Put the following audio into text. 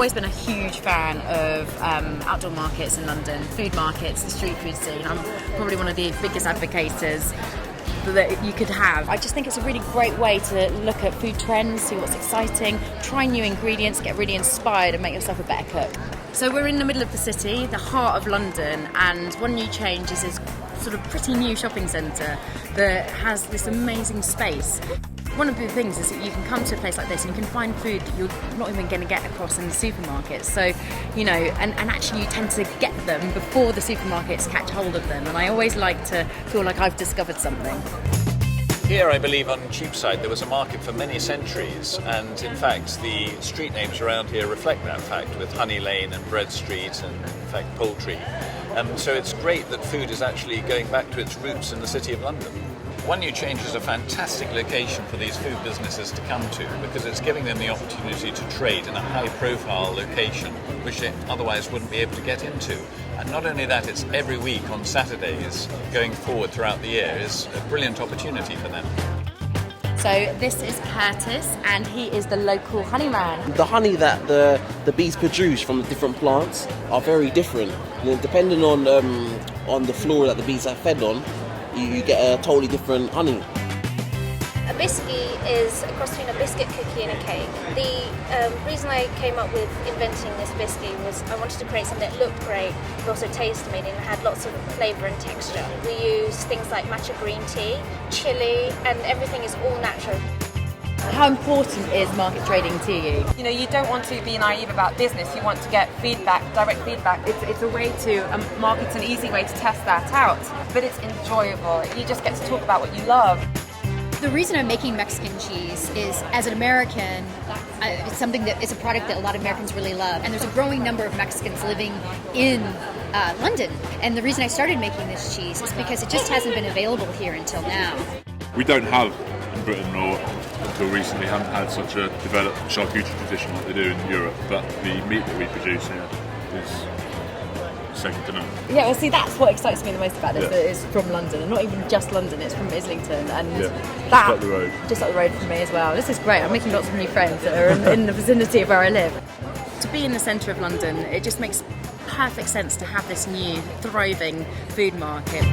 always been a huge fan of outdoor markets in London, food markets, the street food scene. I'm probably one of the biggest advocates that you could have. I just think it's a really great way to look at food trends, see what's exciting, try new ingredients, get really inspired and make yourself a better cook. So we're in the middle of the city, the heart of London, and OneNewChange is this sort of pretty new shopping centre that has this amazing space. One of the things is that you can come to a place like this and you can find food that you're not even going to get across in the supermarkets. So, you know, and actually you tend to get them before the supermarkets catch hold of them. And I always like to feel like I've discovered something. Here, I believe, on Cheapside, there was a market for many centuries, and in fact, the street names around here reflect that fact, with Honey Lane and Bread Street and, in fact, Poultry. So it's great that food is actually going back to its roots in the City of London. OneNewChange is a fantastic location for these food businesses to come to because it's giving them the opportunity to trade in a high-profile location which they otherwise wouldn't be able to get into. And not only that, it's every week on Saturdays going forward throughout the year is a brilliant opportunity for them. So this is Curtis, and he is the local honey man. The honey that the bees produce from the different plants are very different. And then depending on the flora that the bees are fed on, you get a totally different honey. A biscuit is a cross between a biscuit, cookie and a cake. The reason I came up with inventing this biscuit was I wanted to create something that looked great but also tasted amazing and had lots of flavour and texture. We use things like matcha green tea, chilli, and everything is all natural. How important is market trading to you? You know, you don't want to be naive about business. You want to get feedback, direct feedback. It's a way to market's an easy way to test that out, but it's enjoyable. You just get to talk about what you love. The reason I'm making Mexican cheese is, as an American, it's something that is a product that a lot of Americans really love. And there's a growing number of Mexicans living in London. And the reason I started making this cheese is because it just hasn't been available here until now. We don't have in Britain, or until recently haven't had such a developed charcuterie tradition like they do in Europe, but the meat that we produce here is second to none. Yeah, well, see, that's what excites me the most about this, that it's from London, and not even just London, it's from Islington, and just up the road. Just up the road from me as well. This is great. I'm making lots of new friends that are in the vicinity of where I live. To be in the centre of London, it just makes perfect sense to have this new, thriving food market.